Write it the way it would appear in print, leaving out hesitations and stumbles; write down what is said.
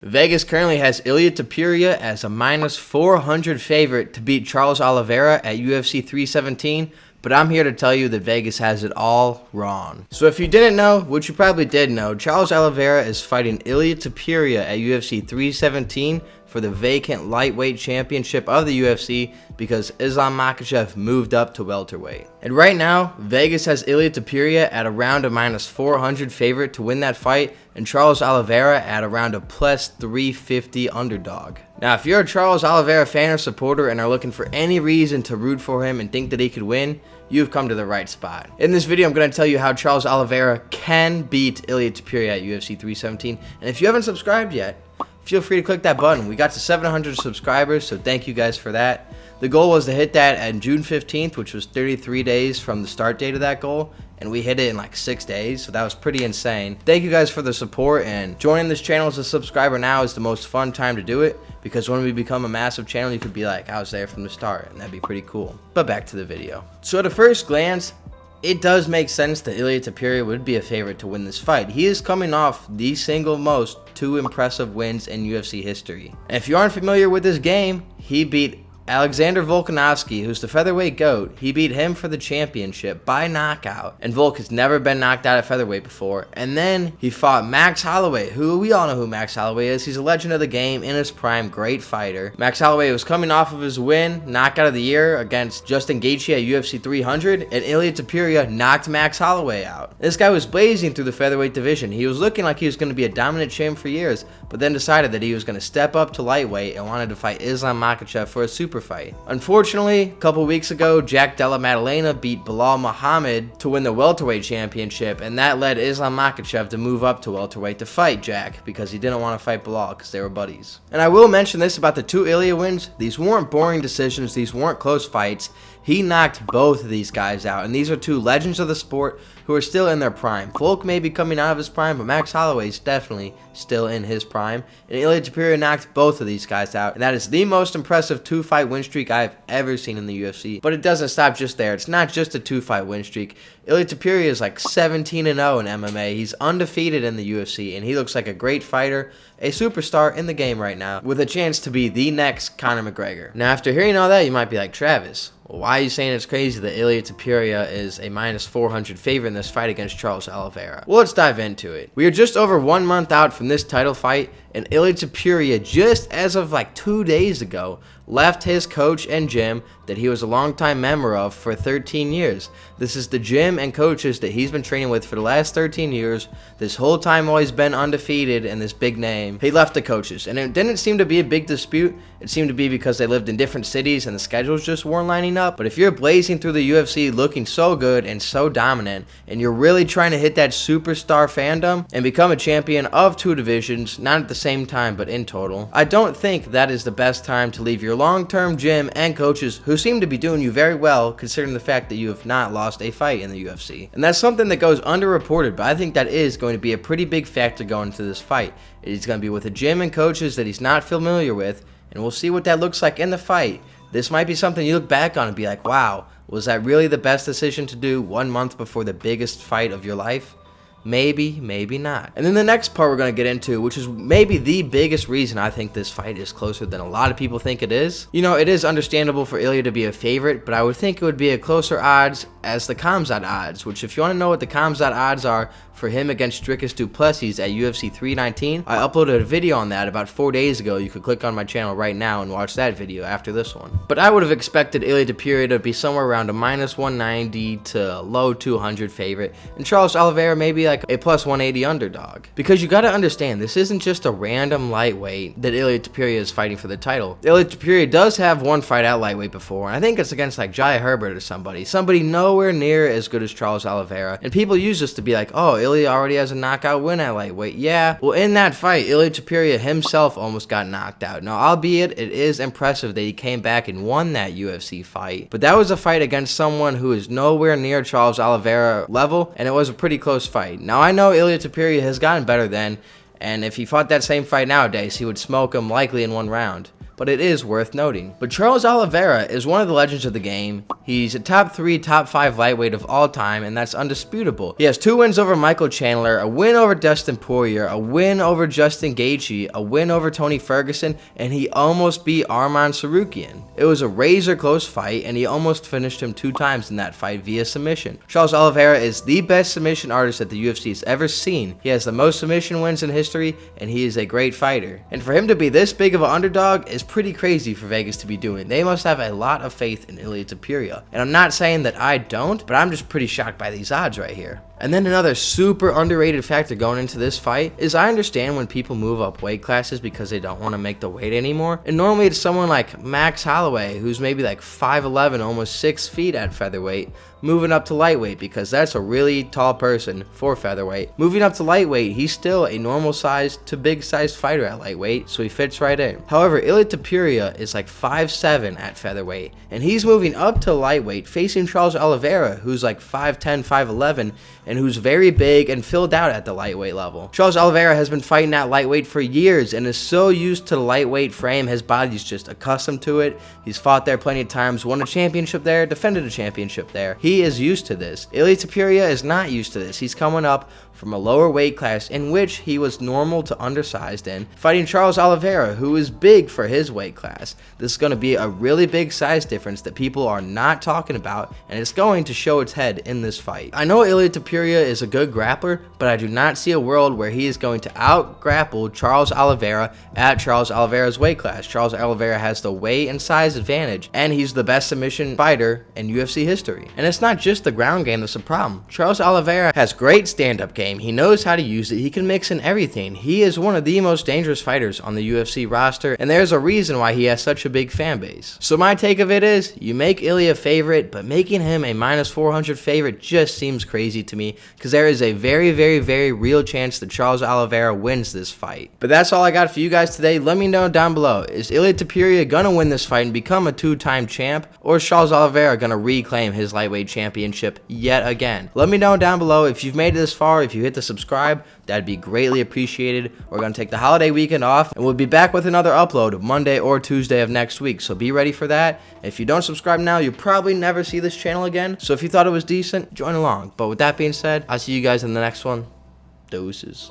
Vegas currently has Ilia Topuria as a -400 favorite to beat Charles Oliveira at UFC 317, but I'm here to tell you that Vegas has it all wrong. So if you didn't know, which you probably did know, Charles Oliveira is fighting Ilia Topuria at UFC 317 for the vacant lightweight championship of the UFC because Islam Makhachev moved up to welterweight. And right now, Vegas has Ilia Topuria at around a -400 favorite to win that fight, and Charles Oliveira at around a +350 underdog. Now, if you're a Charles Oliveira fan or supporter and are looking for any reason to root for him and think that he could win, you've come to the right spot. In this video, I'm going to tell you how Charles Oliveira can beat Ilia Topuria at UFC 317, and if you haven't subscribed yet, feel free to click that button. We got to 700 subscribers, so thank you guys for that. The goal was to hit that on June 15th, which was 33 days from the start date of that goal, and we hit it in like 6 days, so that was pretty insane. Thank you guys for the support, and joining this channel as a subscriber now is the most fun time to do it, because when we become a massive channel, you could be like, I was there from the start, and that'd be pretty cool. But back to the video. So at a first glance, it does make sense that Ilia Topuria would be a favorite to win this fight. He is coming off the single most 2 impressive wins in UFC history. And if you aren't familiar with this game, he beat Alexander Volkanovski, who's the featherweight GOAT. He beat him for the championship by knockout, and Volk has never been knocked out at featherweight before. And then he fought Max Holloway, who we all know who Max Holloway is. He's a legend of the game, in his prime, great fighter. Max Holloway was coming off of his win, knockout of the year against Justin Gaethje at UFC 300, and Ilia Topuria knocked Max Holloway out. This guy was blazing through the featherweight division. He was looking like he was going to be a dominant champ for years, but then decided that he was going to step up to lightweight and wanted to fight Islam Makhachev for a super fight. Unfortunately, a couple weeks ago, Jack Della Maddalena beat Bilal Muhammad to win the welterweight championship, and that led Islam Makhachev to move up to welterweight to fight Jack because he didn't want to fight Bilal because they were buddies. And I will mention this about the 2 Ilia wins. These weren't boring decisions. These weren't close fights. He knocked both of these guys out, and these are 2 legends of the sport who are still in their prime. Volk may be coming out of his prime, but Max Holloway is definitely still in his prime, and Ilia Topuria knocked both of these guys out, and that is the most impressive 2-fight win streak I've ever seen in the UFC. But it doesn't stop just there. It's not just a 2-fight win streak. Ilia Topuria is like 17-0 in MMA. He's undefeated in the UFC, and he looks like a great fighter, a superstar in the game right now, with a chance to be the next Conor McGregor. Now, after hearing all that, you might be like, Travis, why are you saying it's crazy that Ilia Topuria is a -400 favorite in this fight against Charles Oliveira? Well, let's dive into it. We are just over 1 month out from this title fight, and Ilia Topuria, just as of like 2 days ago, left his coach and gym that he was a longtime member of for 13 years. This is the gym and coaches that he's been training with for the last 13 years. This whole time while he's been undefeated and this big name, he left the coaches. And it didn't seem to be a big dispute. It seemed to be because they lived in different cities and the schedules just weren't lining up. But if you're blazing through the UFC looking so good and so dominant, and you're really trying to hit that superstar fandom and become a champion of 2 divisions, not at the same time but in total, I don't think that is the best time to leave your long-term gym and coaches who seem to be doing you very well considering the fact that you have not lost a fight in the UFC. And that's something that goes underreported, but I think that is going to be a pretty big factor going into this fight. It's going to be with a gym and coaches that he's not familiar with, and we'll see what that looks like in the fight. This might be something you look back on and be like, wow, was that really the best decision to do 1 month before the biggest fight of your life? Maybe, maybe not. And then the next part we're going to get into, which is maybe the biggest reason I think this fight is closer than a lot of people think it is. You know, it is understandable for Ilia to be a favorite, but I would think it would be a closer odds as the Khamzat odds, which if you want to know what the Khamzat odds are for him against Dricus du Plessis at UFC 319, I uploaded a video on that about 4 days ago. You could click on my channel right now and watch that video after this one. But I would have expected Ilia Topuria to be somewhere around a -190 to low 200 favorite, and Charles Oliveira maybe like a +180 underdog. Because you got to understand, this isn't just a random lightweight that Ilia Topuria is fighting for the title. Ilia Topuria does have 1 fight at lightweight before, and I think it's against like Jai Herbert or somebody nowhere near as good as Charles Oliveira. And people use this to be like, oh, Ilia already has a knockout win at lightweight. Yeah, well, in that fight, Ilia Topuria himself almost got knocked out. Now, albeit it is impressive that he came back and won that UFC fight, but that was a fight against someone who is nowhere near Charles Oliveira level, and it was a pretty close fight. Now, I know Ilia Topuria has gotten better then, and if he fought that same fight nowadays, he would smoke him likely in 1 round. but it is worth noting. But Charles Oliveira is one of the legends of the game. He's a top 3, top 5 lightweight of all time, and that's undisputable. He has 2 wins over Michael Chandler, a win over Dustin Poirier, a win over Justin Gaethje, a win over Tony Ferguson, and he almost beat Arman Tsarukyan. It was a razor close fight, and he almost finished him 2 times in that fight via submission. Charles Oliveira is the best submission artist that the UFC has ever seen. He has the most submission wins in history, and he is a great fighter. And for him to be this big of an underdog is pretty crazy for Vegas to be doing. They must have a lot of faith in Ilia Topuria. And I'm not saying that I don't, but I'm just pretty shocked by these odds right here. And then another super underrated factor going into this fight is I understand when people move up weight classes because they don't want to make the weight anymore. And normally it's someone like Max Holloway, who's maybe like 5'11", almost 6 feet at featherweight, moving up to lightweight because that's a really tall person for featherweight. Moving up to lightweight, he's still a normal sized to big sized fighter at lightweight, so he fits right in. However, Ilia Topuria is like 5'7" at featherweight, and he's moving up to lightweight facing Charles Oliveira, who's like 5'10", 5'11", and who's very big and filled out at the lightweight level. Charles Oliveira has been fighting at lightweight for years and is so used to the lightweight frame, his body's just accustomed to it. He's fought there plenty of times, won a championship there, defended a championship there. He is used to this. Ilia Topuria is not used to this. He's coming up from a lower weight class in which he was normal to undersized in, fighting Charles Oliveira, who is big for his weight class. This is going to be a really big size difference that people are not talking about, and it's going to show its head in this fight. I know Ilia Topuria is a good grappler, but I do not see a world where he is going to out-grapple Charles Oliveira at Charles Oliveira's weight class. Charles Oliveira has the weight and size advantage, and he's the best submission fighter in UFC history. And it's not just the ground game that's a problem. Charles Oliveira has great stand-up game. He knows how to use it. He can mix in everything. He is one of the most dangerous fighters on the UFC roster, and there's a reason why he has such a big fan base. So my take of it is, you make Ilia favorite, but making him a -400 favorite just seems crazy to me, because there is a very, very, very real chance that Charles Oliveira wins this fight. But that's all I got for you guys today. Let me know down below, is Ilia Topuria gonna win this fight and become a 2-time champ, or is Charles Oliveira gonna reclaim his lightweight championship yet again? Let me know down below. If you've made it this far, if you hit the subscribe, that'd be greatly appreciated. We're going to take the holiday weekend off, and we'll be back with another upload Monday or Tuesday of next week, so be ready for that. If you don't subscribe now, you'll probably never see this channel again, so if you thought it was decent, join along. But with that being said, I'll see you guys in the next one. Deuces.